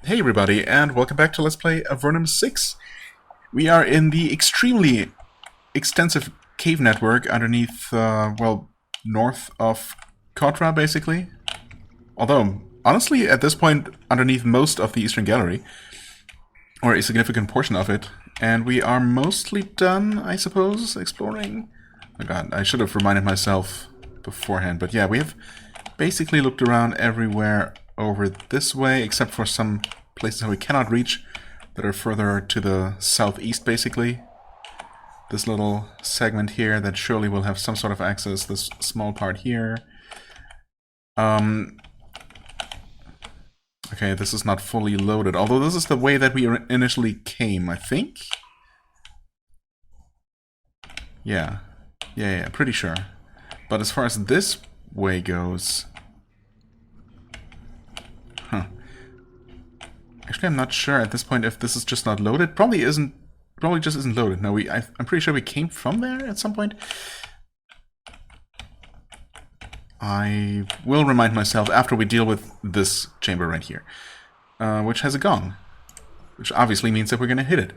Hey everybody, and welcome back to Let's Play Avernum 6. We are in the extremely extensive cave network underneath, well, north of Kotra, basically. Although, honestly, at this point, underneath most of the Eastern Gallery, or a significant portion of it, and we are mostly done, I suppose, exploring. Oh god, I should have reminded myself beforehand, but yeah, we have basically looked around everywhere over this way, except for some places that we cannot reach that are further to the southeast, basically. This little segment here that surely will have some sort of access, this small part here. Okay, this is not fully loaded, although this is the way that we initially came, I think? Yeah, pretty sure. But as far as this way goes... Huh. Actually, I'm not sure at this point if this is just not loaded. Probably isn't. Probably just isn't loaded. No, I'm pretty sure we came from there at some point. I will remind myself after we deal with this chamber right here, which has a gong, which obviously means that we're going to hit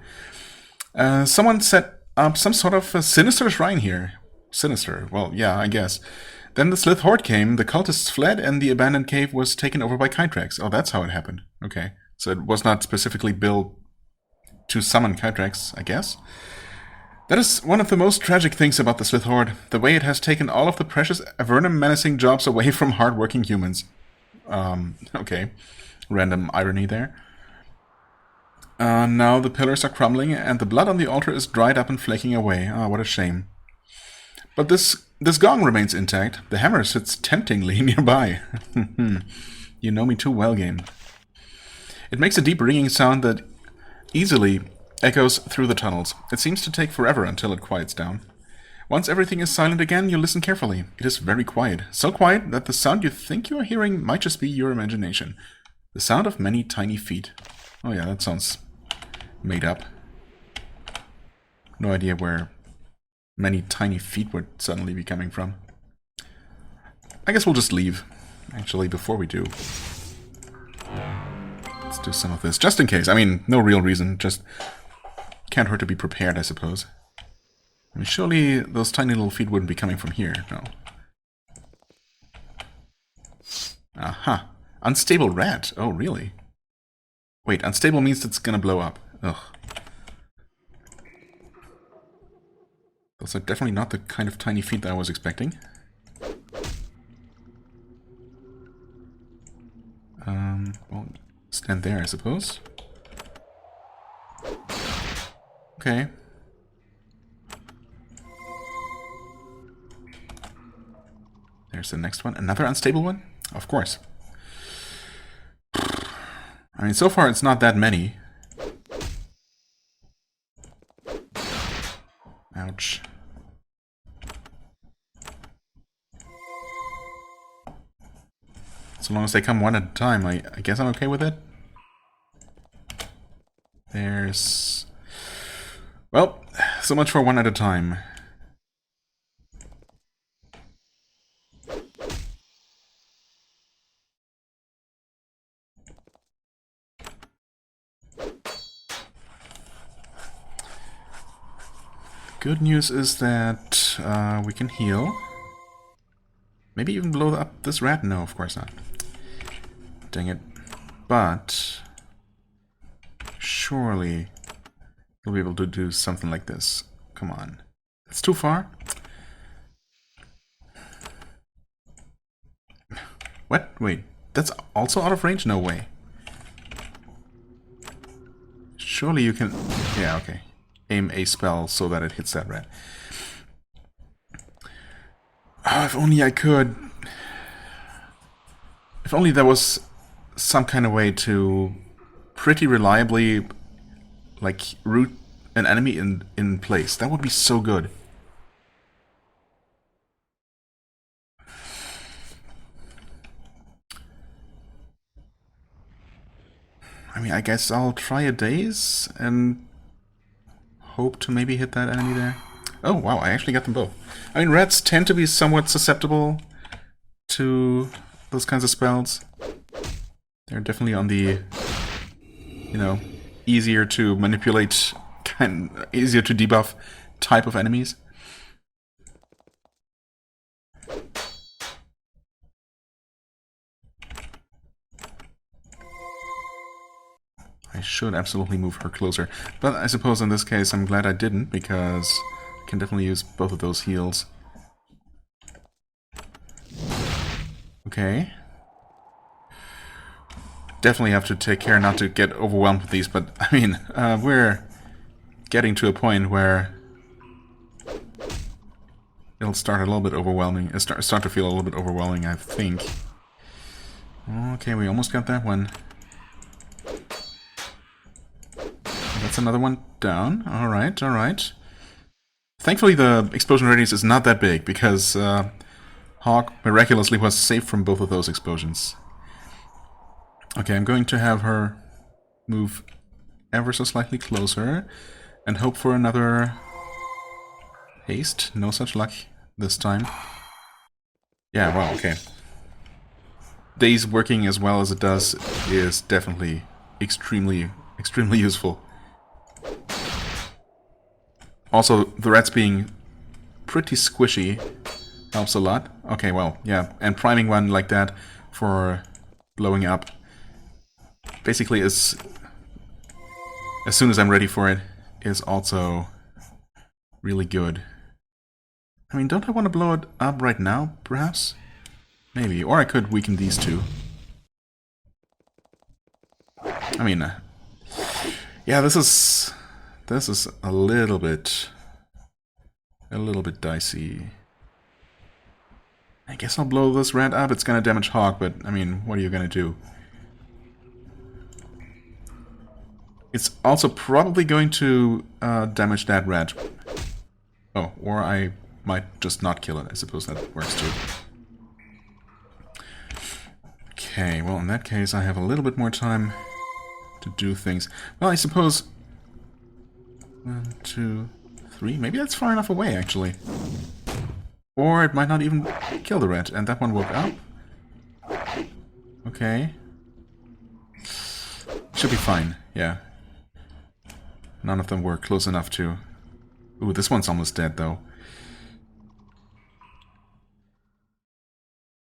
it. Someone set up some sort of a sinister shrine here. Sinister. Well, yeah, I guess. Then the Slith Horde came, the cultists fled, and the abandoned cave was taken over by Kytrax. Oh, that's how it happened. Okay. So it was not specifically built to summon Kytrax, I guess. That is one of the most tragic things about the Slith Horde, the way it has taken all of the precious Avernum menacing jobs away from hard-working humans. Okay. Random irony there. Now the pillars are crumbling, and the blood on the altar is dried up and flaking away. Ah, what a shame. But this gong remains intact. The hammer sits temptingly nearby. You know me too well, game. It makes a deep ringing sound that easily echoes through the tunnels. It seems to take forever until it quiets down. Once everything is silent again, you listen carefully. It is very quiet. So quiet that the sound you think you are hearing might just be your imagination. The sound of many tiny feet. Oh yeah, that sounds made up. No idea where many tiny feet would suddenly be coming from. I guess we'll just leave, actually, before we do. Let's do some of this, just in case. I mean, no real reason, just can't hurt to be prepared, I suppose. I mean, surely those tiny little feet wouldn't be coming from here, no. Aha. Unstable rat. Oh, really? Wait, unstable means it's gonna blow up. Ugh. Those are definitely not the kind of tiny feet that I was expecting. Well, stand there, I suppose. Okay. There's the next one. Another unstable one? Of course. I mean, so far it's not that many. Ouch. So long as they come one at a time, I guess I'm okay with it. There's... Well, so much for one at a time. Good news is that we can heal. Maybe even blow up this rat? No, of course not. Dang it. But surely we'll be able to do something like this. Come on. It's too far? What? Wait. That's also out of range? No way. Surely you can... Yeah, okay. Aim a spell so that it hits that rat. Oh, if only I could... If only there was some kind of way to pretty reliably, like, root an enemy in place. That would be so good. I mean, I guess I'll try a daze and hope to maybe hit that enemy there. Oh, wow, I actually got them both. I mean, rats tend to be somewhat susceptible to those kinds of spells. They're definitely on the you know, easier to manipulate, easier to debuff type of enemies. I should absolutely move her closer, but I suppose in this case I'm glad I didn't, because I can definitely use both of those heals. Okay. Definitely have to take care not to get overwhelmed with these, but I mean, we're getting to a point where it'll start a little bit overwhelming. Start to feel a little bit overwhelming, I think. Okay, we almost got that one. That's another one down. Alright, alright. Thankfully the explosion radius is not that big, because Hawk miraculously was safe from both of those explosions. Okay, I'm going to have her move ever so slightly closer and hope for another haste. No such luck this time. Yeah, well, okay. Daze working as well as it does is definitely extremely useful. Also, the rats being pretty squishy helps a lot. Okay, well, yeah, and priming one like that for blowing up basically as soon as I'm ready for it is also really good. I mean, don't I want to blow it up right now, perhaps? Maybe, or I could weaken these two. I mean, yeah, this is a little bit dicey. I guess I'll blow this rat up. It's gonna damage Hawk, but I mean, what are you gonna do? It's also probably going to damage that rat. Oh, or I might just not kill it. I suppose that works too. Okay, well in that case I have a little bit more time to do things. Well, I suppose 1, 2, 3. Maybe that's far enough away, actually. Or it might not even kill the rat, and that one woke up. Okay. Should be fine, yeah. None of them were close enough to... Ooh, this one's almost dead, though.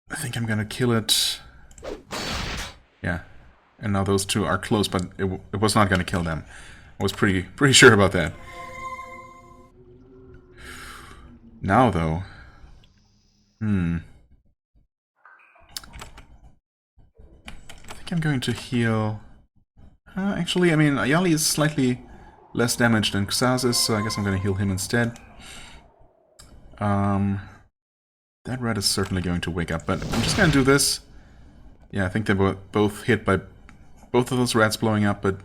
I think I'm gonna kill it. Yeah. And now those two are close, but it was not gonna kill them. I was pretty sure about that. Now, though... I think I'm going to heal... actually, I mean, Ayali is slightly less damaged than Xaz is, so I guess I'm going to heal him instead. That rat is certainly going to wake up, but I'm just going to do this. Yeah, I think they were both hit by both of those rats blowing up, but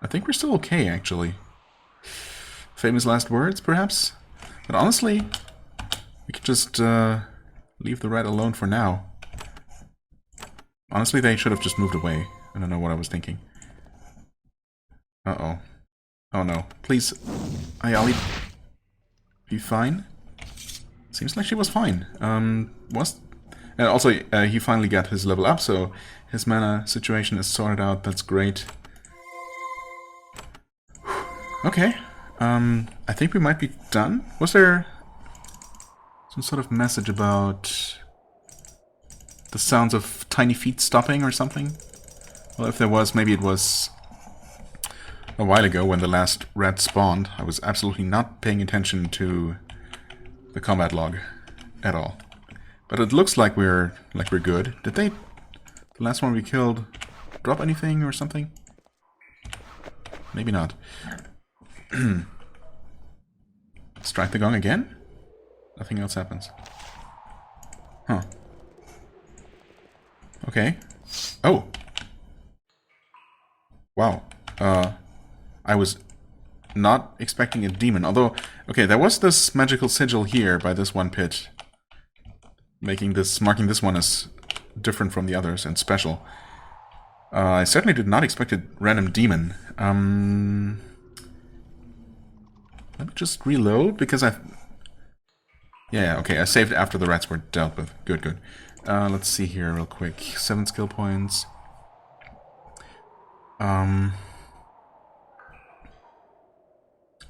I think we're still okay, actually. Famous last words, perhaps? But honestly, we could just leave the rat alone for now. Honestly, they should have just moved away. I don't know what I was thinking. Uh-oh. Oh no. Please, Ayali, be fine? Seems like she was fine. And also, he finally got his level up, so his mana situation is sorted out. That's great. Okay. I think we might be done. Was there some sort of message about the sounds of tiny feet stopping or something? Well, if there was, maybe it was a while ago when the last rat spawned. I was absolutely not paying attention to the combat log at all. But it looks like we're good. Did they, the last one we killed, drop anything or something? Maybe not. Strike the gong again? Nothing else happens. Huh. Okay. Oh! Wow. I was not expecting a demon, although... Okay, there was this magical sigil here by this one pit. Marking this one as different from the others and special. I certainly did not expect a random demon. Let me just reload, because yeah, okay, I saved after the rats were dealt with. Good, good. Let's see here real quick. 7 skill points.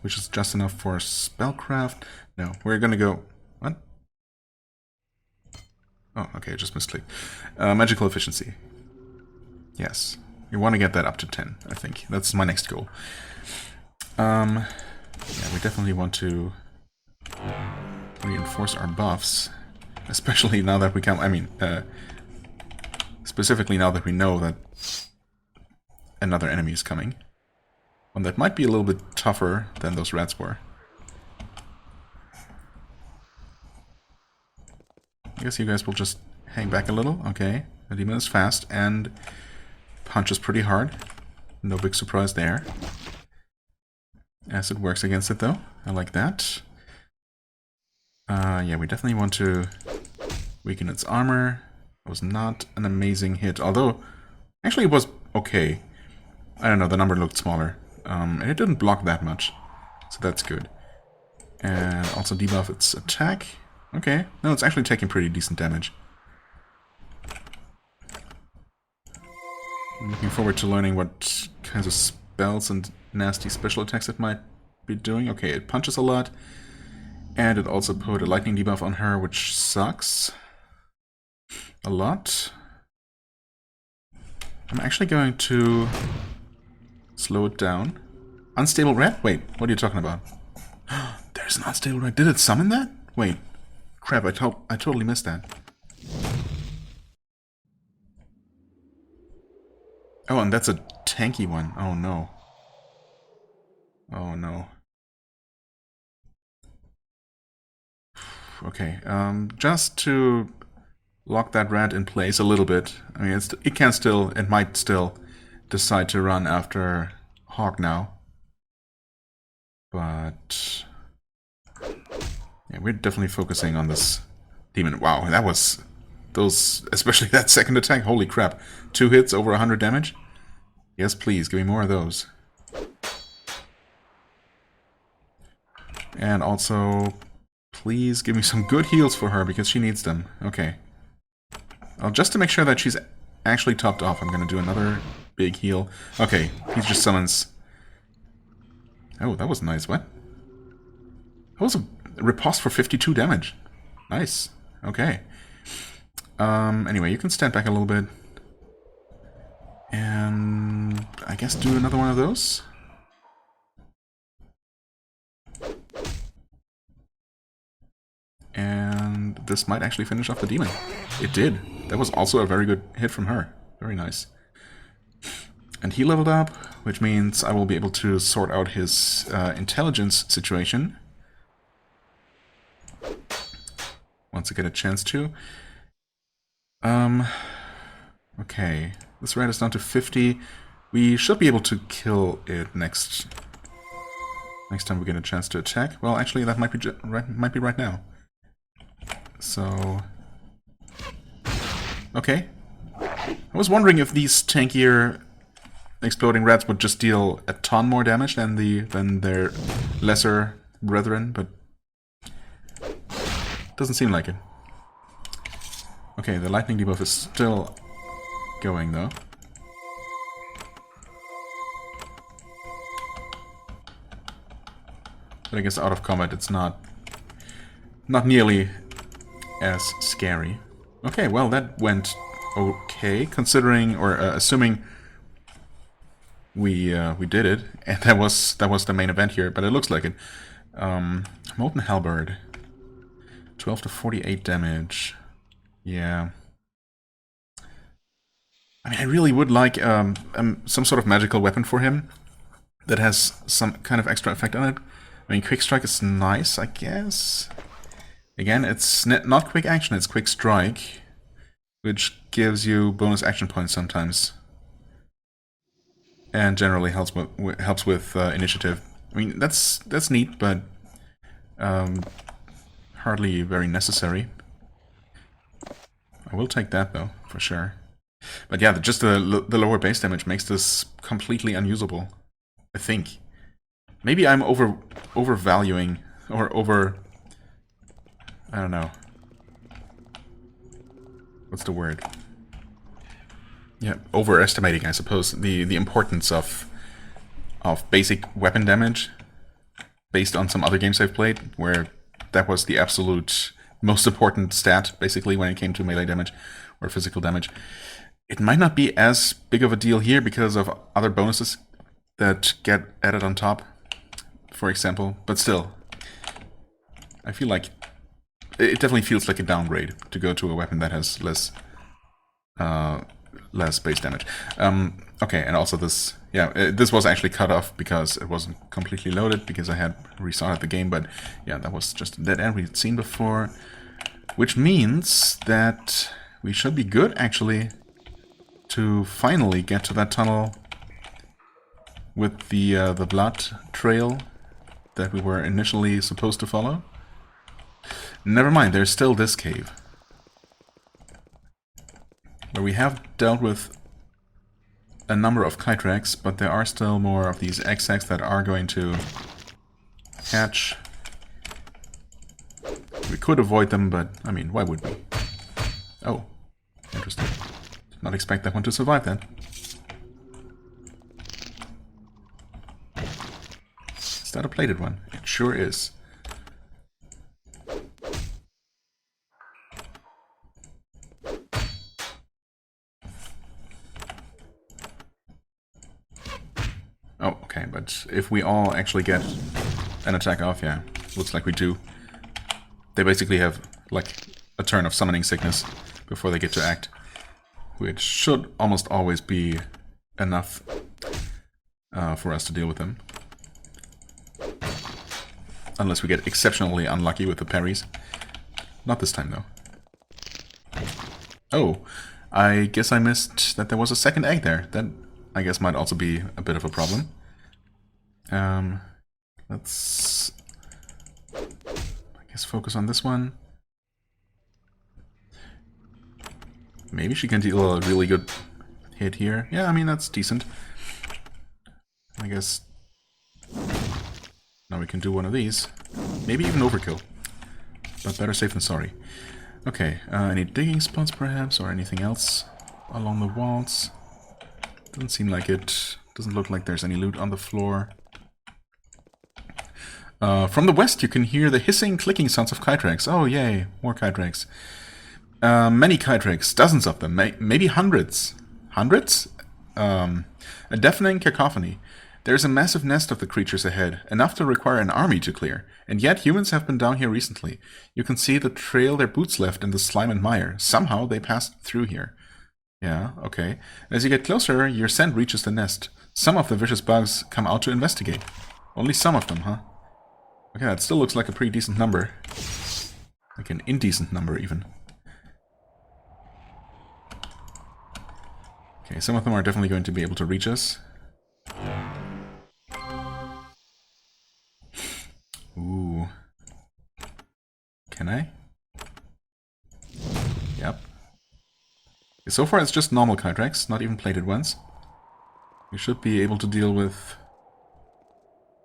which is just enough for spellcraft. No, we're gonna go... What? Oh, okay, just misclicked. Magical efficiency. Yes, we want to get that up to 10, I think. That's my next goal. Yeah, we definitely want to reinforce our buffs, especially now that we can... I mean, specifically now that we know that another enemy is coming. One that might be a little bit tougher than those rats were. I guess you guys will just hang back a little. Okay, the demon is fast and punches pretty hard. No big surprise there. Acid works against it though. I like that. Yeah, we definitely want to weaken its armor. It was not an amazing hit, although actually it was okay. I don't know, the number looked smaller. And it didn't block that much, so that's good. And also debuff its attack. Okay, no, it's actually taking pretty decent damage. I'm looking forward to learning what kinds of spells and nasty special attacks it might be doing. Okay, it punches a lot. And it also put a lightning debuff on her, which sucks a lot. I'm actually going to slow it down. Unstable red? Wait, what are you talking about? There's an unstable red. Did it summon that? Wait. Crap, I totally missed that. Oh, and that's a tanky one. Oh no. Oh no. Okay, just to lock that rat in place a little bit. I mean, it might still decide to run after Hawk now. But yeah, we're definitely focusing on this demon. Wow, that was especially that second attack. Holy crap. 2 hits, over 100 damage. Yes, please, give me more of those. And also, please give me some good heals for her, because she needs them. Okay. Well, just to make sure that she's actually topped off, I'm gonna do another big heal. Okay, he just summons... Oh, that was nice. What? That was a riposte for 52 damage. Nice. Okay. Anyway, you can stand back a little bit. And I guess do another one of those. And this might actually finish off the demon. It did. That was also a very good hit from her. Very nice. And he leveled up, which means I will be able to sort out his intelligence situation. Once I get a chance to. Okay. This rat is down to 50. We should be able to kill it next time we get a chance to attack. Well, actually, that might be right now. So... Okay. I was wondering if these tankier exploding rats would just deal a ton more damage than their lesser brethren, but doesn't seem like it. Okay, the lightning debuff is still going though. But I guess out of combat it's not nearly as scary. Okay, well that went okay, considering or assuming we did it, and that was the main event here. But it looks like it. Molten Halberd, 12 to 48 damage. Yeah. I mean, I really would like some sort of magical weapon for him that has some kind of extra effect on it. I mean, Quick Strike is nice, I guess. Again, it's not Quick Action, it's Quick Strike, which gives you bonus action points sometimes. And generally helps with initiative. I mean, that's neat, but hardly very necessary. I will take that though, for sure. But yeah, just the lower base damage makes this completely unusable, I think. Maybe I'm overvaluing or I don't know. What's the word? Yeah, overestimating, I suppose, the importance of basic weapon damage. based on some other games I've played, where that was the absolute most important stat, basically, when it came to melee damage or physical damage. It might not be as big of a deal here because of other bonuses that get added on top, for example, but still, I feel like it definitely feels like a downgrade to go to a weapon that has less base damage. Okay, and also this, yeah, this was actually cut off because it wasn't completely loaded, because I had restarted the game, but yeah, that was just a dead end we'd seen before, which means that we should be good, actually, to finally get to that tunnel with the blood trail that we were initially supposed to follow. Never mind, there's still this cave, where we have dealt with a number of Kytrax, but there are still more of these XX that are going to hatch. We could avoid them, but, I mean, why would we? Oh, interesting. Did not expect that one to survive then. Is that a plated one? It sure is. Oh, okay, but if we all actually get an attack off, yeah, looks like we do. They basically have, like, a turn of summoning sickness before they get to act, which should almost always be enough for us to deal with them. Unless we get exceptionally unlucky with the parries. Not this time, though. Oh, I guess I missed that there was a second egg there. That, I guess, might also be a bit of a problem. Let's, I guess, focus on this one. Maybe she can deal a really good hit here. Yeah, I mean, that's decent. I guess now we can do one of these. Maybe even overkill. But better safe than sorry. Okay, any digging spots perhaps, or anything else along the walls? Doesn't seem like it. Doesn't look like there's any loot on the floor. From the west you can hear the hissing, clicking sounds of Kytrax. Oh yay, more Kytrax. Many Kytrax, dozens of them, maybe hundreds. Hundreds? A deafening cacophony. There's a massive nest of the creatures ahead, enough to require an army to clear. And yet humans have been down here recently. You can see the trail their boots left in the slime and mire. Somehow they passed through here. Yeah, okay. As you get closer, your scent reaches the nest. Some of the vicious bugs come out to investigate. Only some of them, huh? Okay, that still looks like a pretty decent number. Like an indecent number, even. Okay, some of them are definitely going to be able to reach us. Ooh. Can I? Yep. So far it's just normal Kytrax, not even plated ones. We should be able to deal with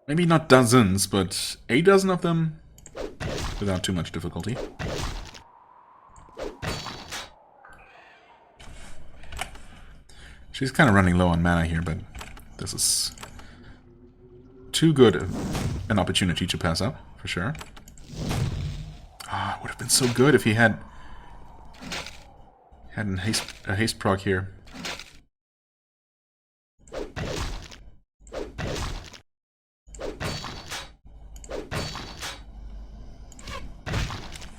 maybe not dozens, but a dozen of them without too much difficulty. She's kind of running low on mana here, but this is too good an opportunity to pass up, for sure. Ah, it would have been so good if he had a haste proc here.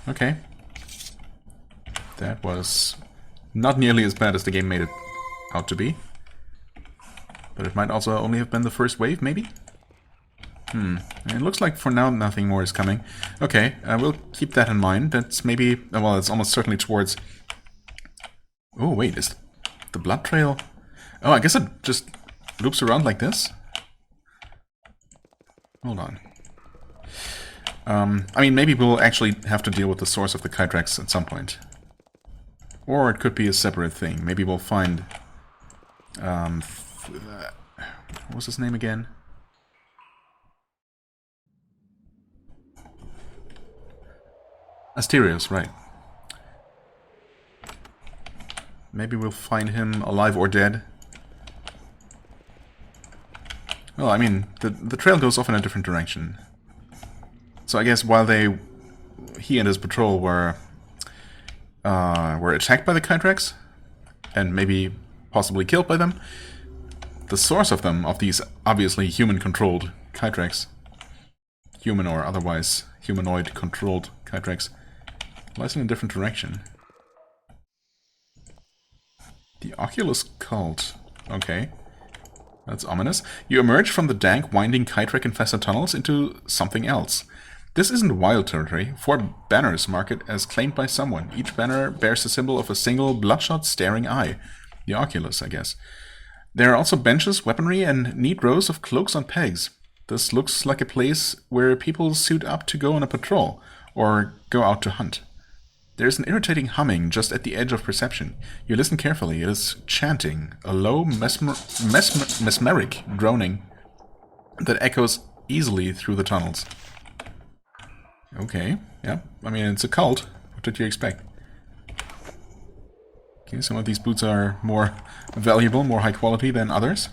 Okay. That was not nearly as bad as the game made it out to be. But it might also only have been the first wave, maybe? It looks like for now nothing more is coming. Okay, we'll keep that in mind. That's maybe... well, it's almost certainly towards... Oh, wait, is the blood trail... Oh, I guess it just loops around like this? Hold on. I mean, maybe we'll actually have to deal with the source of the Kytrax at some point. Or it could be a separate thing. Maybe we'll find... what was his name again? Asterios, right. Maybe we'll find him alive or dead. Well, I mean, the trail goes off in a different direction. So I guess while he and his patrol were attacked by the Kytrax, and maybe possibly killed by them, the source of these obviously human-controlled Kytrax, human or otherwise humanoid-controlled Kytrax, lies in a different direction. The Oculus cult. Okay. That's ominous. You emerge from the dank, winding Kytrax-infested tunnels into something else. This isn't wild territory. 4 banners mark it as claimed by someone. Each banner bears the symbol of a single bloodshot staring eye. The Oculus, I guess. There are also benches, weaponry, and neat rows of cloaks on pegs. This looks like a place where people suit up to go on a patrol, or go out to hunt. There's an irritating humming just at the edge of perception. You listen carefully. It is chanting, a low, mesmeric droning that echoes easily through the tunnels. Okay, yeah. I mean, it's a cult. What did you expect? Okay, some of these boots are more valuable, more high quality than others.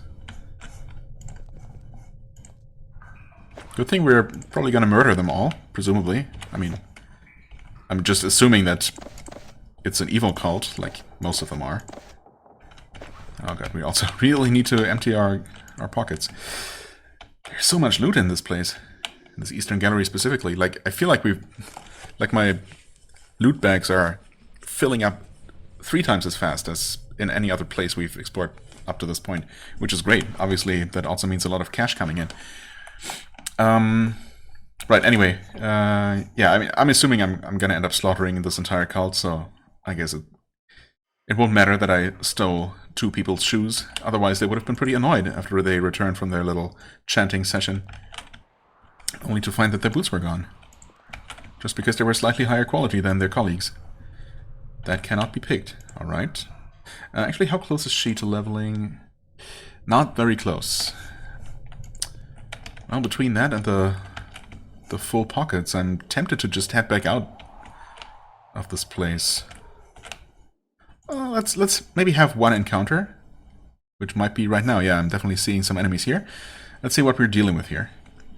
Good thing we're probably gonna murder them all, presumably. I mean, I'm just assuming that it's an evil cult, like most of them are. Oh god, we also really need to empty our pockets. There's so much loot in this place. In this Eastern Gallery specifically. Like, I feel like my loot bags are filling up 3 times as fast as in any other place we've explored up to this point, which is great. Obviously, that also means a lot of cash coming in. Right, anyway, yeah, I mean, I'm assuming I'm gonna end up slaughtering this entire cult, so I guess it won't matter that I stole 2 people's shoes. Otherwise, they would have been pretty annoyed after they returned from their little chanting session, only to find that their boots were gone. Just because they were slightly higher quality than their colleagues. That cannot be picked. Alright. Actually, how close is she to leveling? Not very close. Well, between that and the full pockets, I'm tempted to just head back out of this place. Let's maybe have one encounter, which might be right now. Yeah, I'm definitely seeing some enemies here. Let's see what we're dealing with here.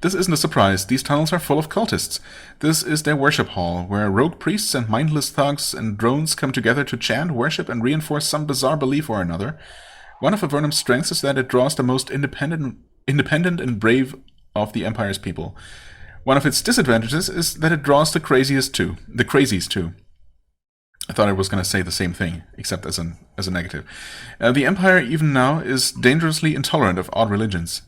This isn't a surprise. These tunnels are full of cultists. This is their worship hall, where rogue priests and mindless thugs and drones come together to chant, worship, and reinforce some bizarre belief or another. One of Avernum's strengths is that it draws the most independent and brave of the Empire's people. One of its disadvantages is that it draws the crazies too. I thought I was going to say the same thing, except as a negative. The Empire, even now, is dangerously intolerant of odd religions.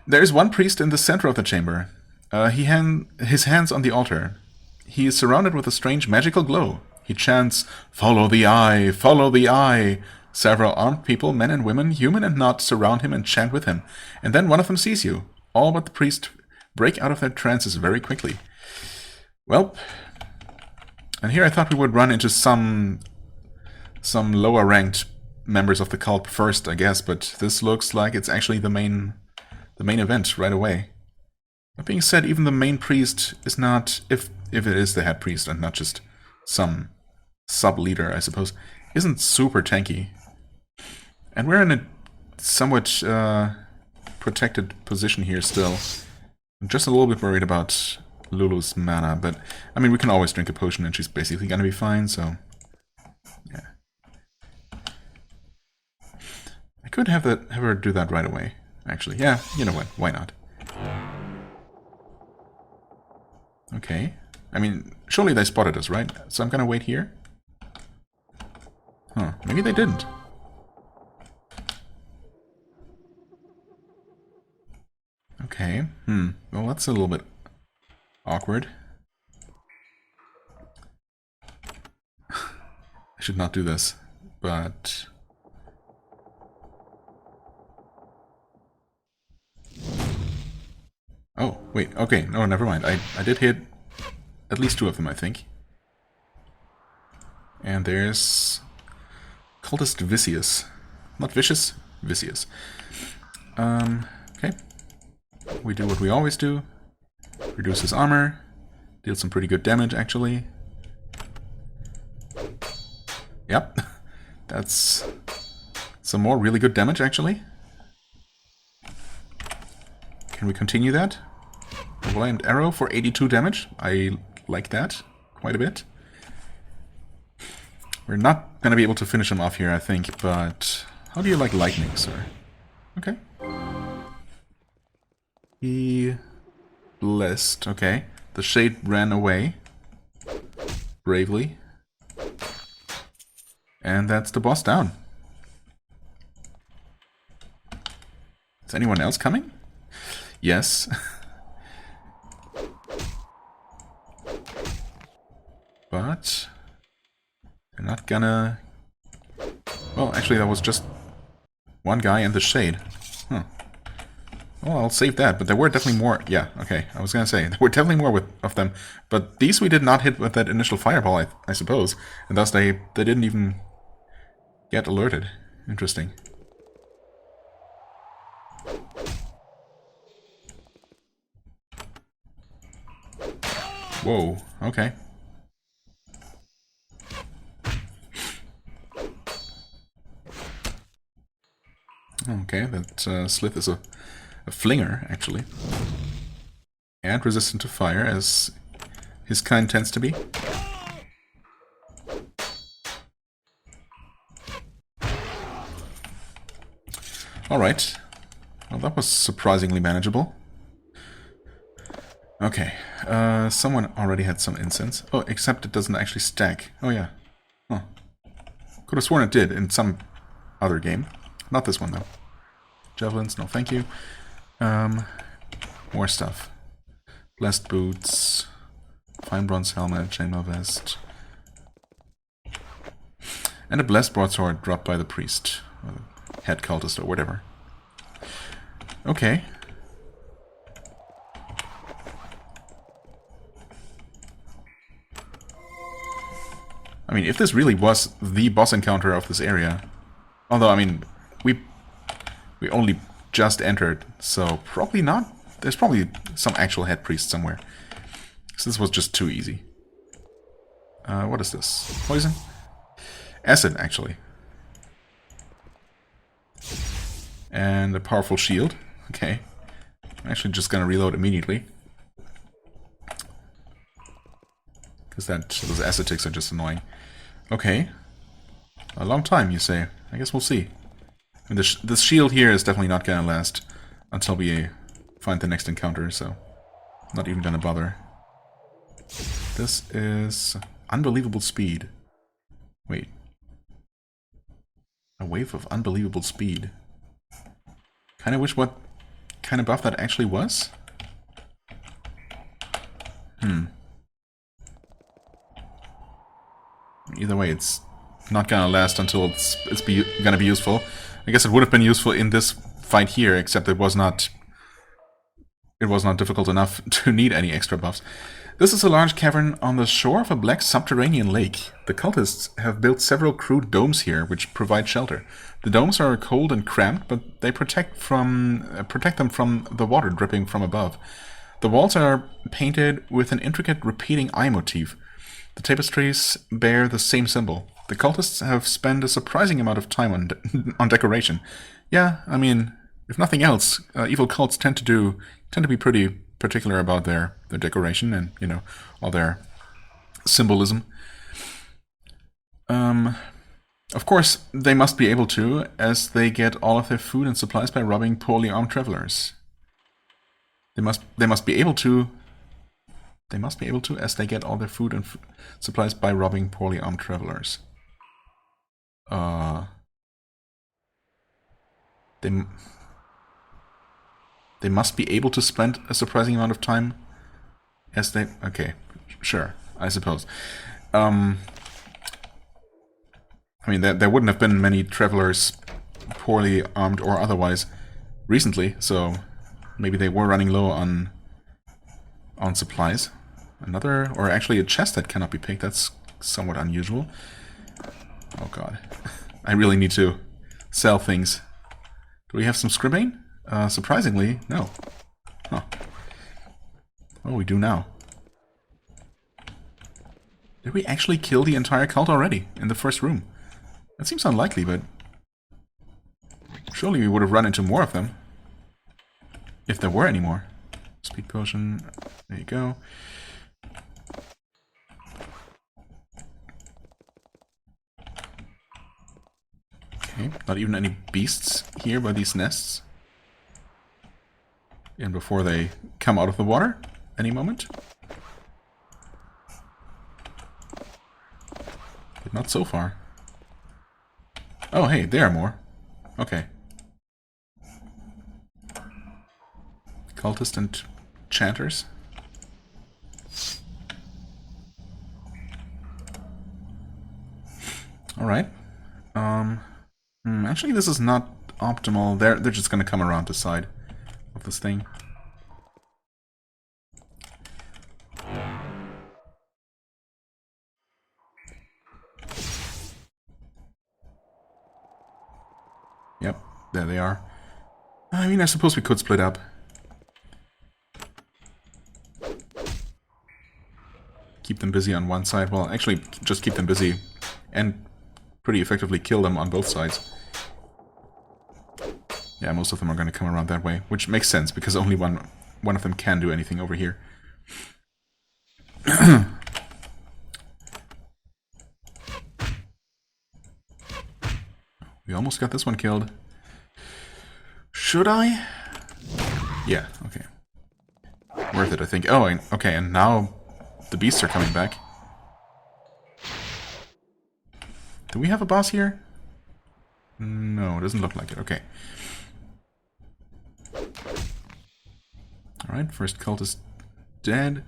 There is one priest in the center of the chamber. His hands on the altar. He is surrounded with a strange magical glow. He chants, "Follow the eye, follow the eye." Several armed people, men and women, human and not, surround him and chant with him. And then one of them sees you. All but the priest break out of their trances very quickly. Well, and here I thought we would run into some lower ranked members of the cult first, I guess, but this looks like it's actually the main event right away. That being said, even the main priest is not, if it is the head priest and not just some sub-leader, I suppose, isn't super tanky. And we're in a somewhat protected position here still. I'm just a little bit worried about Lulu's mana, but I mean, we can always drink a potion and she's basically gonna be fine, so yeah. I could have her do that right away, actually. Yeah, you know what, why not? Okay. I mean, surely they spotted us, right? So I'm gonna wait here? Huh, maybe they didn't. Okay, well that's a little bit awkward. I should not do this, but... Oh, wait, okay, no, never mind. I did hit at least 2 of them, I think. And there's... Cultist Vicious. Not vicious, Vicious. Okay. We do what we always do. Reduce his armor. Deal some pretty good damage, actually. Yep. That's some more really good damage, actually. Can we continue that? Double-aimed arrow for 82 damage. I like that quite a bit. We're not going to be able to finish him off here, I think, but... How do you like lightning, sir? Okay. He... Blessed. Okay. The shade ran away. Bravely. And that's the boss down. Is anyone else coming? Yes. But... They're not gonna... Well, actually that was just one guy in the shade. Huh. Well, I'll save that, but there were definitely more... Yeah, okay, I was gonna say, there were definitely more of them. But these we did not hit with that initial fireball, I suppose. And thus they didn't even get alerted. Interesting. Whoa, okay. Okay, that Slith is a flinger, actually. And resistant to fire, as his kind tends to be. Alright. Well, that was surprisingly manageable. Okay. Someone already had some incense. Oh, except it doesn't actually stack. Oh, yeah. Oh. Could have sworn it did in some other game. Not this one, though. Javelins, no thank you. More stuff. Blessed boots. Fine bronze helmet, chainmail vest. And a blessed broadsword dropped by the priest. Or the head cultist or whatever. Okay. I mean, if this really was the boss encounter of this area... Although, I mean, we only just entered, so probably not. There's probably some actual head priest somewhere. So this was just too easy. What is this? Poison? Acid, actually. And a powerful shield. Okay. I'm actually just gonna reload immediately. Because those acid ticks are just annoying. Okay. A long time, you say. I guess we'll see. And this shield here is definitely not gonna last until we find the next encounter, so I'm not even gonna bother. This is unbelievable speed. Wait. A wave of unbelievable speed. Kinda wish what kind of buff that actually was? Either way, it's not gonna last until it's gonna be useful. I guess it would have been useful in this fight here, except it was not difficult enough to need any extra buffs. This is a large cavern on the shore of a black subterranean lake. The cultists have built several crude domes here, which provide shelter. The domes are cold and cramped, but they protect them from the water dripping from above. The walls are painted with an intricate repeating eye motif. The tapestries bear the same symbol. The cultists have spent a surprising amount of time on decoration. Yeah, I mean, if nothing else, evil cults tend to be pretty particular about their decoration and, you know, all their symbolism. Of course, they must be able to, as they get all of their food and supplies by robbing poorly armed travelers. They must be able to, as they get all their food and supplies by robbing poorly armed travelers. They must be able to spend a surprising amount of time as they... Okay, sure, I suppose. I mean, there wouldn't have been many travelers, poorly armed or otherwise, recently, so maybe they were running low on supplies. Another, or actually a chest that cannot be picked, that's somewhat unusual. Oh god. I really need to sell things. Do we have some scribane? Surprisingly, no. Huh. Oh, we do now. Did we actually kill the entire cult already in the first room? That seems unlikely, but surely we would have run into more of them. If there were any more. Speed potion. There you go. Okay, not even any beasts here by these nests. And before they come out of the water, any moment. But not so far. Oh, hey, there are more. Okay. Cultists and chanters. Alright. Actually, this is not optimal. They're just gonna come around the side of this thing. Yep, there they are. I mean, I suppose we could split up. Keep them busy on one side. Well, actually, just keep them busy and pretty effectively kill them on both sides. Yeah, most of them are going to come around that way, which makes sense because only one of them can do anything over here. We almost got this one killed. Should I? Yeah, okay. Worth it, I think. Oh, okay, and now the beasts are coming back. Do we have a boss here? No, it doesn't look like it. Okay. Alright, first cult is dead.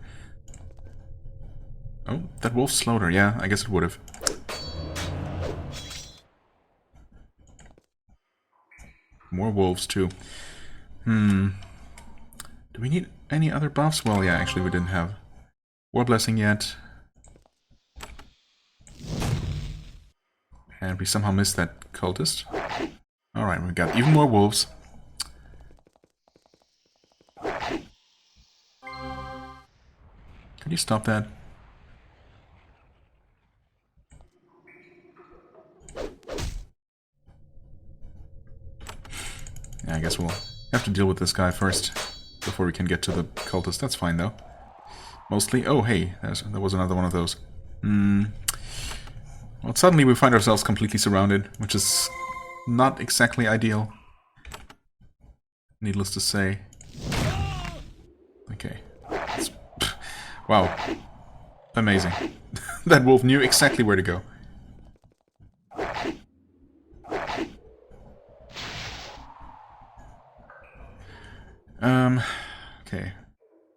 Oh, that wolf slowed her. Yeah, I guess it would have. More wolves, too. Do we need any other buffs? Well, yeah, actually we didn't have War Blessing yet. And we somehow missed that cultist. Alright, we got even more wolves. Can you stop that? Yeah, I guess we'll have to deal with this guy first before we can get to the cultist. That's fine, though. Mostly... Oh, hey, there was another one of those. Well, suddenly we find ourselves completely surrounded, which is not exactly ideal. Needless to say. Okay. Wow. Amazing. That wolf knew exactly where to go. Okay.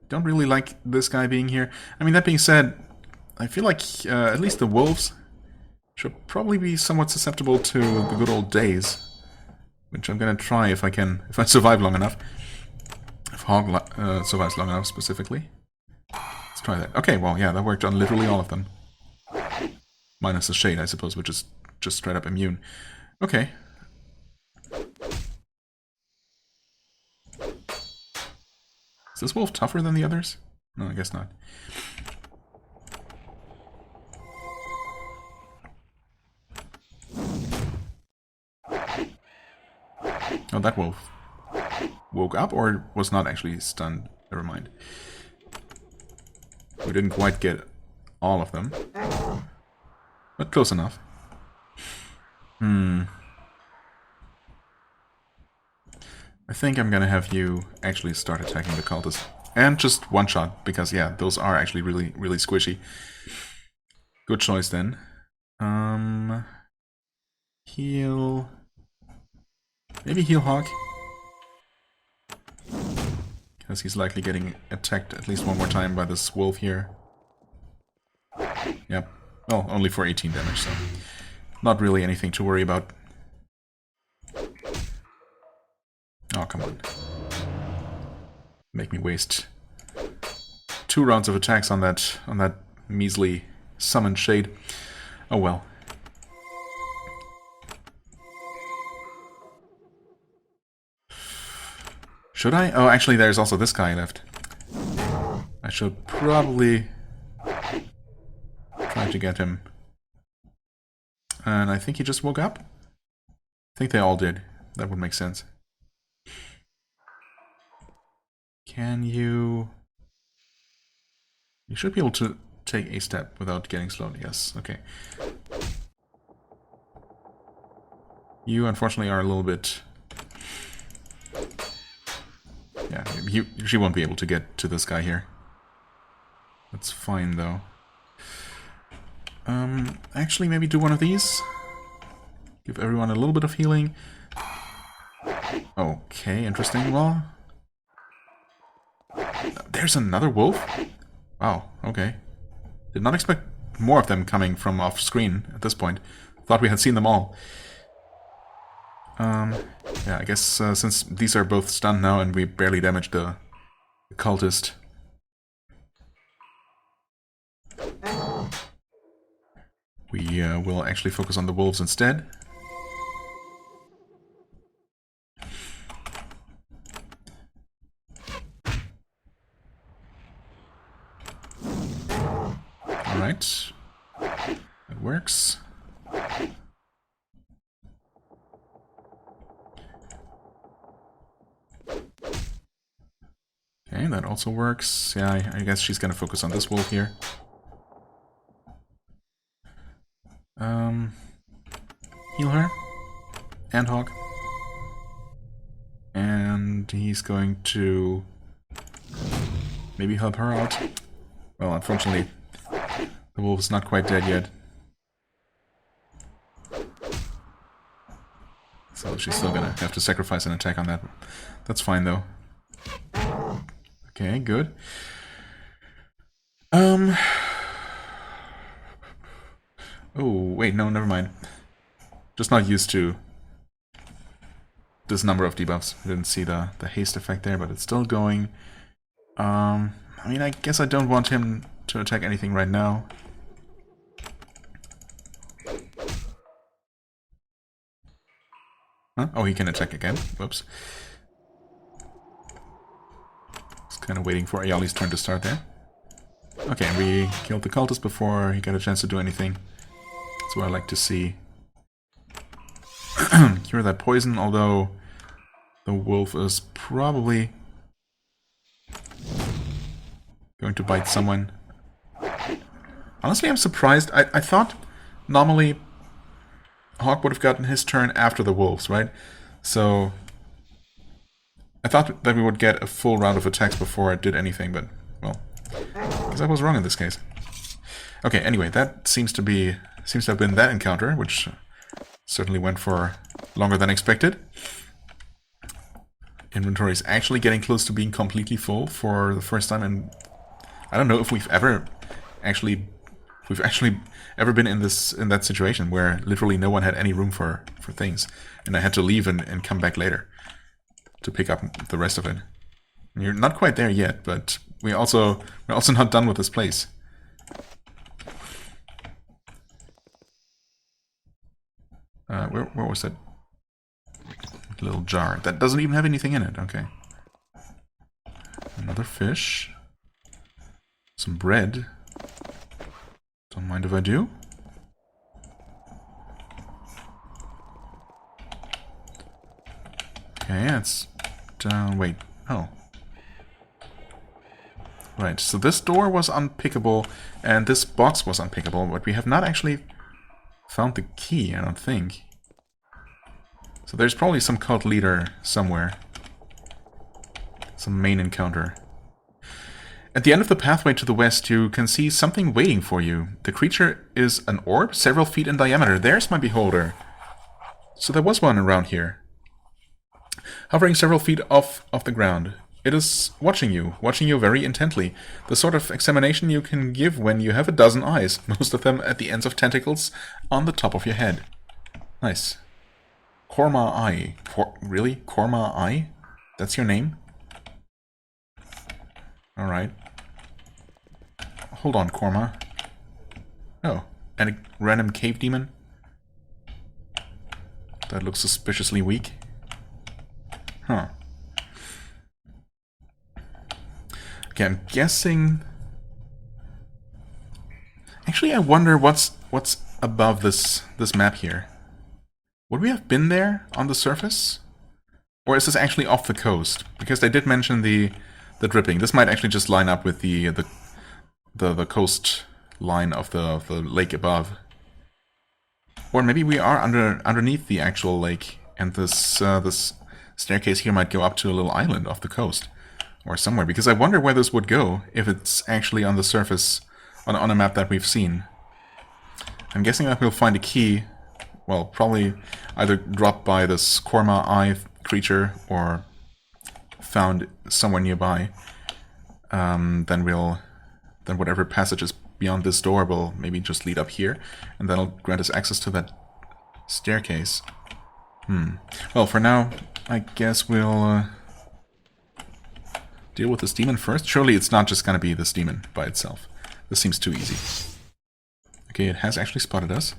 Don't really like this guy being here. I mean, that being said, I feel like at least the wolves should probably be somewhat susceptible to the good old days. Which I'm gonna try if I can, if I survive long enough. If Hog survives long enough, specifically. Let's try that. Okay, well, yeah, that worked on literally all of them. Minus the Shade, I suppose, which is just straight up immune. Okay. Is this wolf tougher than the others? No, I guess not. Oh, that wolf woke up or was not actually stunned. Never mind. We didn't quite get all of them. But close enough. I think I'm gonna have you actually start attacking the cultists. And just one shot, because yeah, those are actually really, really squishy. Good choice then. Heal... Maybe heal Hawk. Because he's likely getting attacked at least one more time by this wolf here. Yep. Well, only for 18 damage, so... Not really anything to worry about. Oh, come on. Make me waste 2 rounds of attacks on that measly summoned Shade. Oh well. Should I? Oh, actually, there's also this guy left. I should probably try to get him. And I think he just woke up? I think they all did. That would make sense. Can you... You should be able to take a step without getting slowed. Yes, okay. You, unfortunately, are a little bit... Yeah, she won't be able to get to this guy here. That's fine, though. Actually, maybe do one of these. Give everyone a little bit of healing. Okay, interesting. Well... There's another wolf? Wow, okay. Did not expect more of them coming from off-screen at this point. Thought we had seen them all. Yeah, I guess since these are both stunned now and we barely damaged the cultist. We will actually focus on the wolves instead. Alright. That works. Okay, that also works. Yeah, I guess she's gonna focus on this wolf here. Heal her. And Hawk. And he's going to maybe help her out. Well, unfortunately, the wolf is not quite dead yet. So she's still gonna have to sacrifice an attack on that. That's fine, though. Okay, good. Oh, wait, no, never mind. Just not used to this number of debuffs. I didn't see the haste effect there, but it's still going. I mean, I guess I don't want him to attack anything right now. Huh? Oh, he can attack again. Whoops. Just kind of waiting for Ayali's turn to start there. Okay, we killed the cultist before he got a chance to do anything. That's what I like to see. Cure that poison, although the wolf is probably going to bite someone. Honestly, I'm surprised. I thought normally Hawk would have gotten his turn after the wolves, right? So I thought that we would get a full round of attacks before it did anything, but, well, I guess I was wrong in this case. Okay, anyway, that seems to have been that encounter, which certainly went for longer than expected. Inventory is actually getting close to being completely full for the first time, and I don't know if we've actually ever been in that situation where literally no one had any room for things, and I had to leave and come back later to pick up the rest of it. You're not quite there yet, but we're also not done with this place. Where was that little jar? That doesn't even have anything in it. Okay. Another fish. Some bread. Don't mind if I do. Okay, it's down. Wait. Oh. Right, so this door was unpickable, and this box was unpickable, but we have not actually found the key, I don't think. So there's probably some cult leader somewhere. Some main encounter. At the end of the pathway to the west, you can see something waiting for you. The creature is an orb, several feet in diameter. There's my beholder. So there was one around here. Hovering several feet off the ground. It is watching you very intently. The sort of examination you can give when you have a dozen eyes, most of them at the ends of tentacles on the top of your head. Nice. Korma Eye. Really? Korma Eye? That's your name? Alright. Hold on, Korma. Oh, and a random cave demon? That looks suspiciously weak. Huh. Okay, I'm guessing... Actually, I wonder what's above this map here. Would we have been there on the surface? Or is this actually off the coast? Because they did mention the the dripping. This might actually just line up with the coast line of the lake above. Or maybe we are underneath the actual lake, and this staircase here might go up to a little island off the coast. Or somewhere, because I wonder where this would go if it's actually on the surface, on a map that we've seen. I'm guessing that we'll find a key, well, probably either dropped by this Korma Eye creature or found somewhere nearby. Then whatever passage is beyond this door will maybe just lead up here, and that'll grant us access to that staircase. Well, for now, I guess we'll deal with this demon first. Surely it's not just gonna be this demon by itself. This seems too easy. Okay, it has actually spotted us.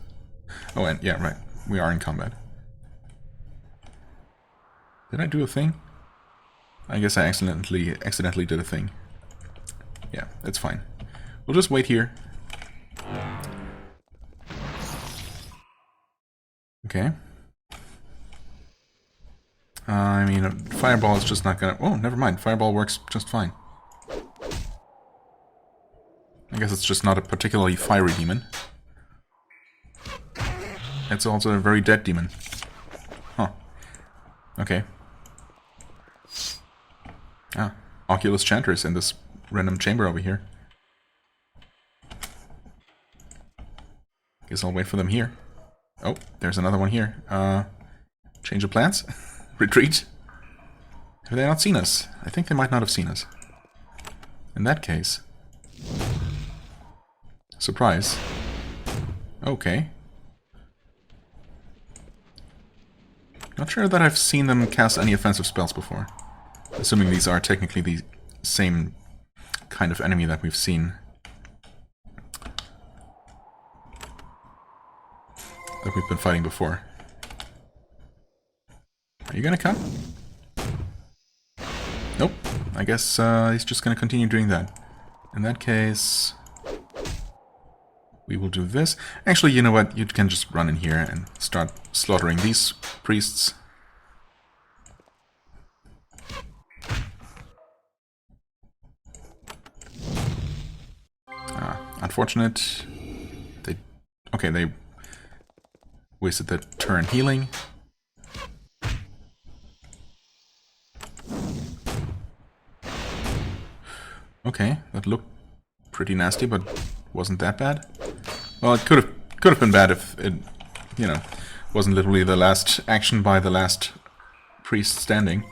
Oh, and yeah, right. We are in combat. Did I do a thing? I guess I accidentally did a thing. Yeah, it's fine. We'll just wait here. Okay. I mean, Fireball is just not gonna... Oh, never mind. Fireball works just fine. I guess it's just not a particularly fiery demon. It's also a very dead demon. Huh. Okay. Ah, Oculus Chanters in this random chamber over here. Guess I'll wait for them here. Oh, there's another one here. Change of plans? Retreat? Have they not seen us? I think they might not have seen us. In that case... Surprise. Okay. Not sure that I've seen them cast any offensive spells before. Assuming these are technically the same kind of enemy that we've seen. That we've been fighting before. Are you gonna come? Nope. I guess he's just gonna continue doing that. In that case... we will do this. Actually, you know what? You can just run in here and start slaughtering these priests. Unfortunate. They wasted their turn healing. Okay, that looked pretty nasty, but wasn't that bad. Well, it could have been bad if it, you know, wasn't literally the last action by the last priest standing.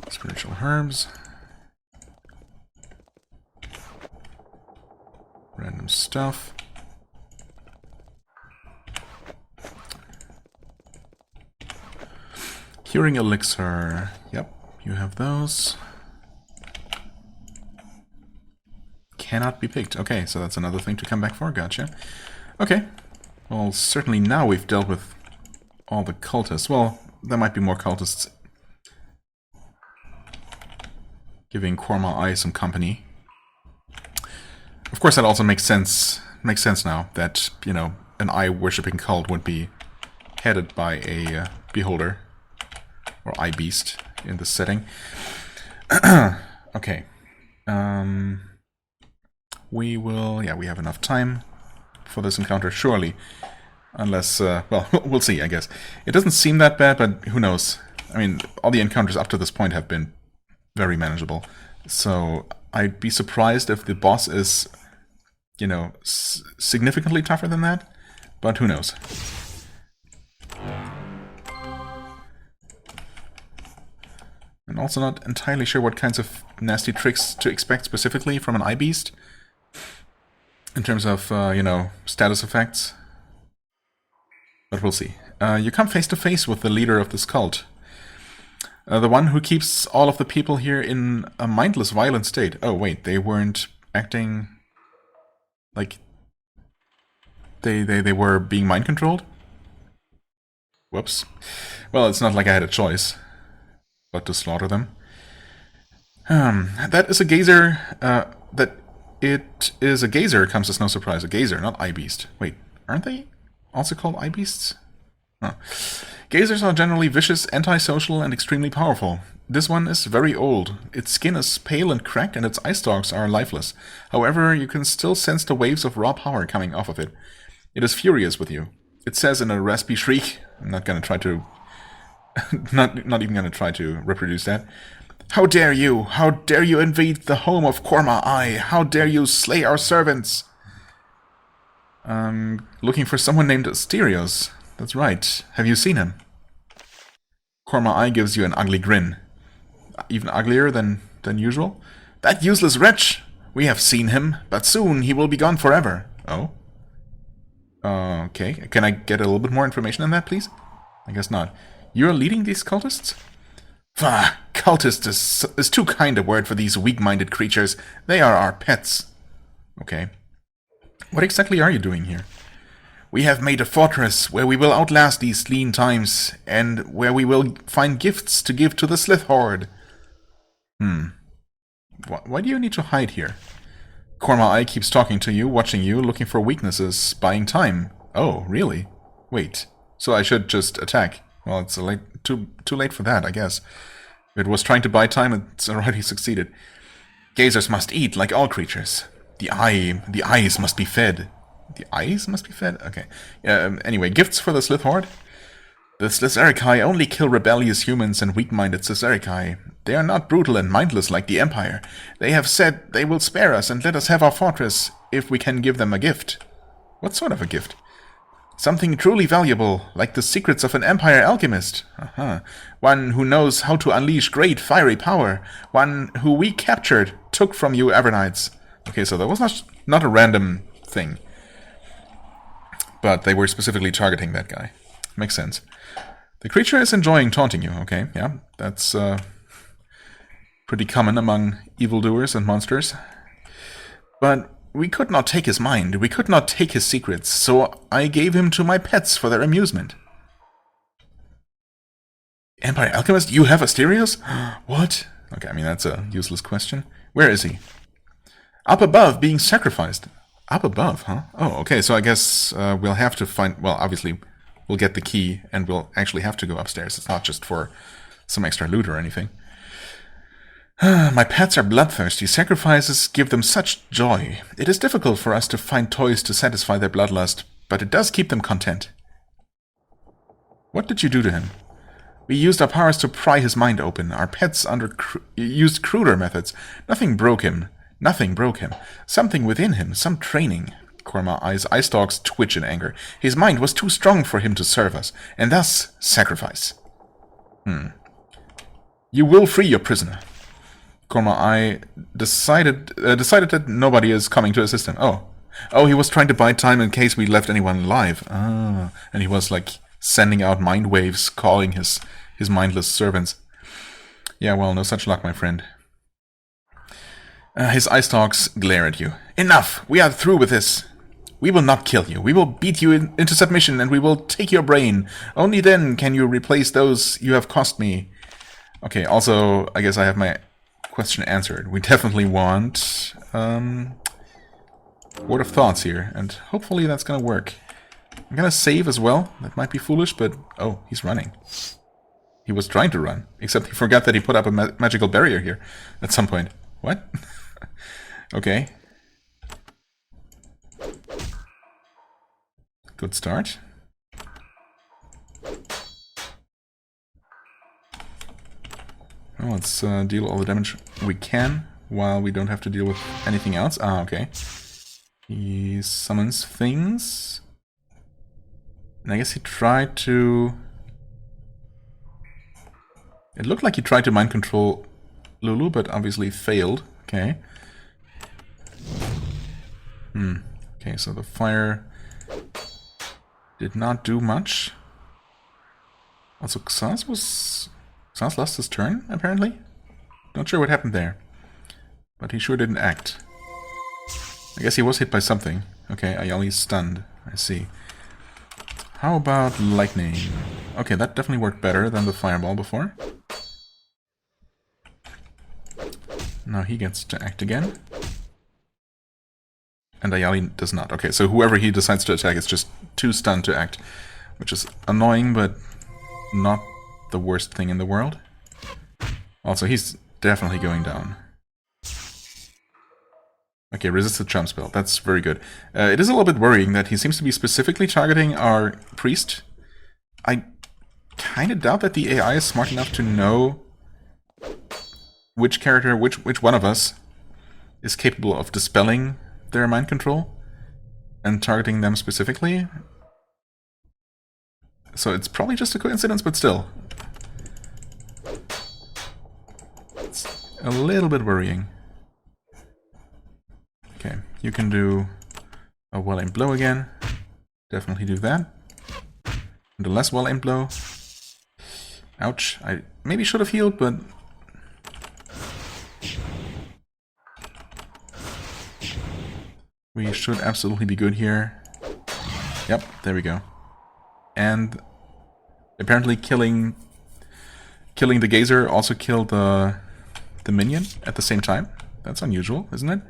Spiritual herbs. Random stuff. Curing elixir. Yep, you have those. Cannot be picked. Okay, so that's another thing to come back for. Gotcha. Okay. Well, certainly now we've dealt with all the cultists. Well, there might be more cultists giving Korma Eye some company. Of course, that also makes sense. Makes sense now that, you know, an eye-worshipping cult would be headed by a beholder or eye beast in this setting. Okay. We will... yeah, we have enough time for this encounter, surely. Unless, well, we'll see, I guess. It doesn't seem that bad, but who knows? I mean, all the encounters up to this point have been very manageable. So, I'd be surprised if the boss is, you know, significantly tougher than that. But who knows? I'm also not entirely sure what kinds of nasty tricks to expect specifically from an eye beast. In terms of, you know, status effects. But we'll see. You come face to face with the leader of this cult. The one who keeps all of the people here in a mindless, violent state. Oh, wait, they weren't acting like they were being mind-controlled? Whoops. Well, it's not like I had a choice but to slaughter them. That is a gazer, It is a gazer, comes as no surprise. A gazer, not eye beast. Wait, aren't they also called eye beasts? Oh. Gazers are generally vicious, antisocial, and extremely powerful. This one is very old. Its skin is pale and cracked, and its eye stalks are lifeless. However, you can still sense the waves of raw power coming off of it. It is furious with you. It says in a raspy shriek, I'm not gonna try to... not even gonna try to reproduce that. How dare you! How dare you invade the home of Korma I! How dare you slay our servants! Looking for someone named Asterios. That's right. Have you seen him? Korma I gives you an ugly grin. Even uglier than usual? That useless wretch! We have seen him, but soon he will be gone forever. Oh? Okay. Can I get a little bit more information on that, please? I guess not. You're leading these cultists? Pah! Cultist is too kind a word for these weak-minded creatures. They are our pets. Okay. What exactly are you doing here? We have made a fortress where we will outlast these lean times, and where we will find gifts to give to the Slith Horde. Why do you need to hide here? Korma I keeps talking to you, watching you, looking for weaknesses, buying time. Oh, really? Wait, so I should just attack? Well, it's too late for that, I guess. If it was trying to buy time, it's already succeeded. Gazers must eat, like all creatures. The eyes must be fed. The eyes must be fed? Okay. Anyway, gifts for the Slith Horde? The Slitherikai only kill rebellious humans and weak-minded Slitherikai. They are not brutal and mindless like the Empire. They have said they will spare us and let us have our fortress if we can give them a gift. What sort of a gift? Something truly valuable, like the secrets of an Empire alchemist. One who knows how to unleash great fiery power. One who we captured, took from you Avernites. Okay, so that was not a random thing. But they were specifically targeting that guy. Makes sense. The creature is enjoying taunting you, okay, yeah. That's pretty common among evildoers and monsters. But we could not take his mind, we could not take his secrets, so I gave him to my pets for their amusement. Empire Alchemist, you have Asterios? What? Okay, I mean, that's a useless question. Where is he? Up above, being sacrificed. Up above, huh? Oh, okay, so I guess we'll have to find... Well, obviously, we'll get the key, and we'll actually have to go upstairs. It's not just for some extra loot or anything. My pets are bloodthirsty. Sacrifices give them such joy. It is difficult for us to find toys to satisfy their bloodlust, but it does keep them content. What did you do to him? We used our powers to pry his mind open. Our pets used cruder methods. Nothing broke him. Nothing broke him. Something within him, some training. Korma I's eye stalks twitch in anger. His mind was too strong for him to serve us, and thus sacrifice. You will free your prisoner. Korma I decided that nobody is coming to assist him. Oh, he was trying to buy time in case we left anyone alive. And he was like sending out mind waves, calling his mindless servants. Yeah, well, no such luck, my friend. His eye stalks glare at you. Enough! We are through with this. We will not kill you. We will beat you into submission, and we will take your brain. Only then can you replace those you have cost me. Okay, also, I guess I have my question answered. We definitely want Word of Thoughts here, and hopefully that's gonna work. I'm gonna save as well. That might be foolish, but... Oh, he's running. He was trying to run, except he forgot that he put up a magical barrier here at some point. What? Okay. Good start. Well, let's deal all the damage we can while we don't have to deal with anything else. Okay. He summons things. And I guess he tried to... It looked like he tried to mind control Lulu, but obviously failed. Okay. Okay, so the fire did not do much. Also, Xas lost his turn, apparently? Not sure what happened there. But he sure didn't act. I guess he was hit by something. Okay, Ayali's stunned. I see. How about lightning? Okay, that definitely worked better than the fireball before. Now he gets to act again. And Ayali does not. Okay, so whoever he decides to attack is just too stunned to act. Which is annoying, but not the worst thing in the world. Also, he's definitely going down. Okay, resist the charm spell. That's very good. It is a little bit worrying that he seems to be specifically targeting our priest. I kind of doubt that the AI is smart enough to know which character, which one of us is capable of dispelling their mind control and targeting them specifically. So it's probably just a coincidence, but still. It's a little bit worrying. Okay, you can do a well-aimed blow again. Definitely do that. And a less well-aimed blow. Ouch. I maybe should have healed, but... we should absolutely be good here. Yep, there we go. And apparently killing the gazer also killed the minion at the same time. That's unusual, isn't it?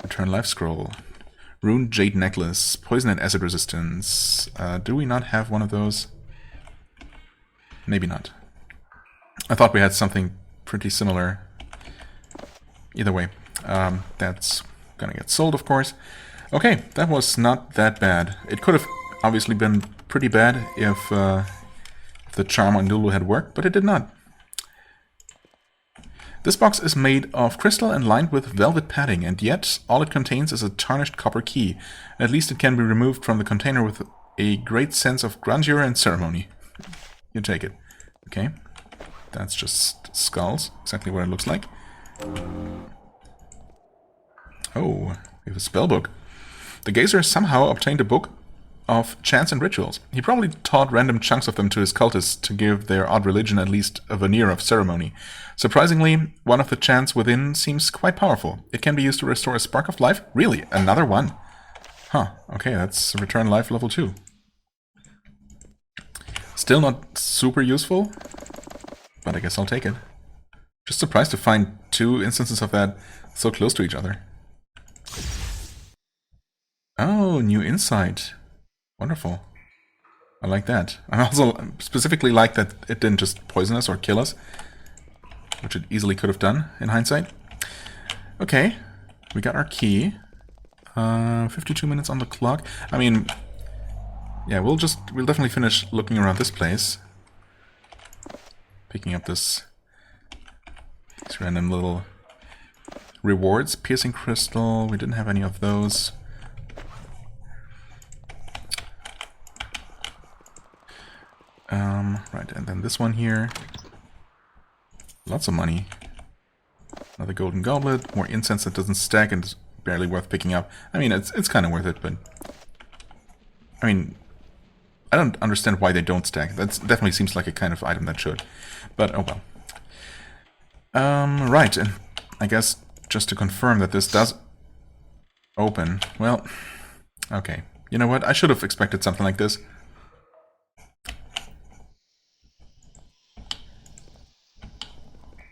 Return life scroll. Rune jade necklace. Poison and acid resistance. Do we not have one of those? Maybe not. I thought we had something pretty similar. Either way, that's gonna get sold, of course. Okay, that was not that bad. It could have obviously been pretty bad if the charm on Lulu had worked, but it did not. This box is made of crystal and lined with velvet padding, and yet all it contains is a tarnished copper key. At least it can be removed from the container with a great sense of grandeur and ceremony. You take it. Okay. That's just skulls. Exactly what it looks like. Oh, we have a spell book. The gazer somehow obtained a book of chants and rituals. He probably taught random chunks of them to his cultists to give their odd religion at least a veneer of ceremony. Surprisingly, one of the chants within seems quite powerful. It can be used to restore a spark of life. Really? Another one? Huh. Okay, that's return life level 2. Still not super useful, but I guess I'll take it. Just surprised to find 2 instances of that so close to each other. Oh, new insight. Wonderful. I like that. I also specifically like that it didn't just poison us or kill us, which it easily could have done in hindsight. Okay, we got our key. 52 minutes on the clock. I mean, yeah, we'll definitely finish looking around this place. Picking up these random little rewards. Piercing crystal, we didn't have any of those. Right, and then this one here. Lots of money. Another golden goblet, more incense that doesn't stack and is barely worth picking up. I mean, it's kind of worth it, but... I mean, I don't understand why they don't stack. That definitely seems like a kind of item that should. But, oh well. Right, and I guess just to confirm that this does open, well, okay. You know what, I should have expected something like this.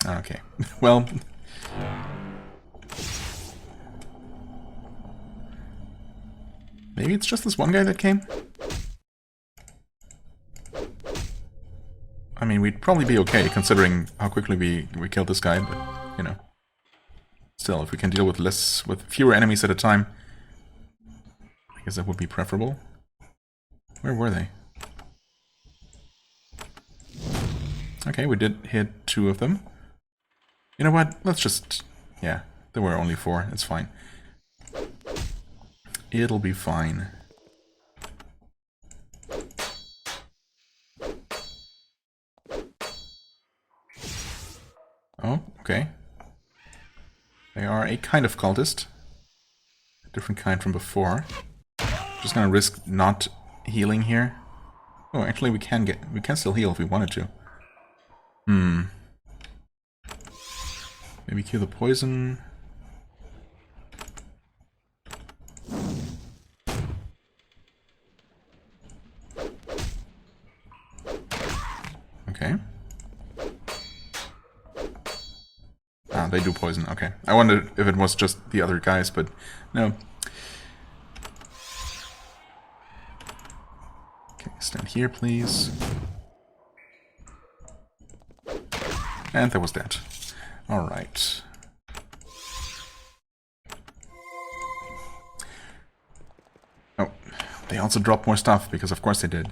Okay, well... maybe it's just this one guy that came? I mean, we'd probably be okay, considering how quickly we killed this guy, but, you know. Still, if we can deal with fewer enemies at a time, I guess that would be preferable. Where were they? Okay, we did hit 2 of them. You know what? Let's just... yeah, there were only 4. It's fine. It'll be fine. Oh, okay. They are a kind of cultist. A different kind from before. Just gonna risk not healing here. Oh, actually we can still heal if we wanted to. Maybe cure the poison. Okay. Ah, they do poison. Okay. I wondered if it was just the other guys, but no. Okay, stand here, please. And that was that. Alright. Oh, they also dropped more stuff, because of course they did.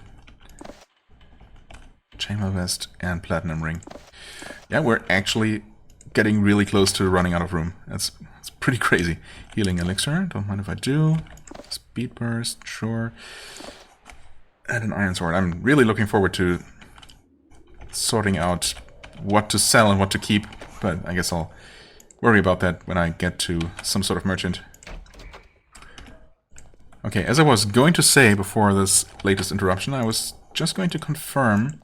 Chainmail vest and platinum ring. Yeah, we're actually getting really close to running out of room. It's pretty crazy. Healing elixir, don't mind if I do. Speed burst, sure. And an iron sword. I'm really looking forward to sorting out what to sell and what to keep, but I guess I'll worry about that when I get to some sort of merchant. Okay, as I was going to say before this latest interruption, I was just going to confirm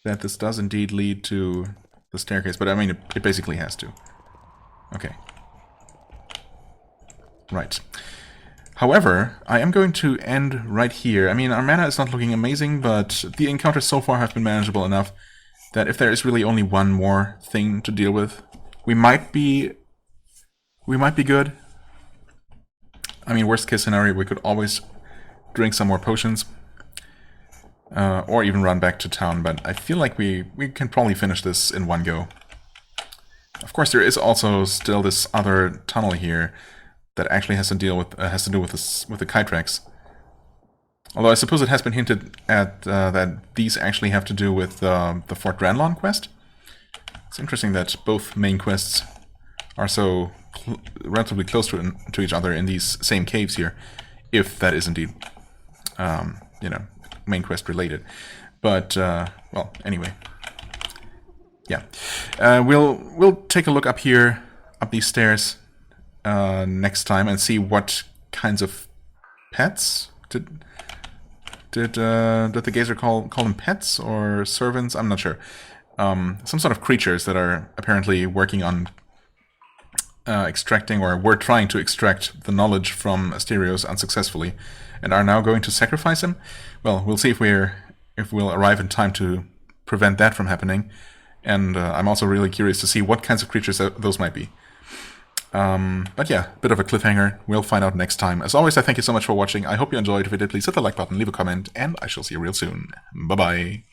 that this does indeed lead to the staircase, but I mean, it basically has to. Okay. Right. However, I am going to end right here. I mean, our mana is not looking amazing, but the encounters so far have been manageable enough that if there is really only one more thing to deal with, we might be good. I mean, worst case scenario, we could always drink some more potions, or even run back to town, but I feel like we can probably finish this in one go. Of course, there is also still this other tunnel here that actually has to do with the Kytrax. Although I suppose it has been hinted at that these actually have to do with the Fort Dranlon quest. It's interesting that both main quests are so relatively close to each other in these same caves here, if that is indeed, you know, main quest related. But well, anyway, yeah, we'll take a look up here, up these stairs, next time and see what kinds of pets did the gazer call them pets or servants? I'm not sure. Some sort of creatures that are apparently working on extracting, or were trying to extract the knowledge from Asterios unsuccessfully, and are now going to sacrifice him. Well, we'll see if we'll arrive in time to prevent that from happening. And I'm also really curious to see what kinds of creatures those might be. But yeah, bit of a cliffhanger. We'll find out next time. As always, I thank you so much for watching. I hope you enjoyed. If you did, please hit the like button, leave a comment, and I shall see you real soon. Bye-bye.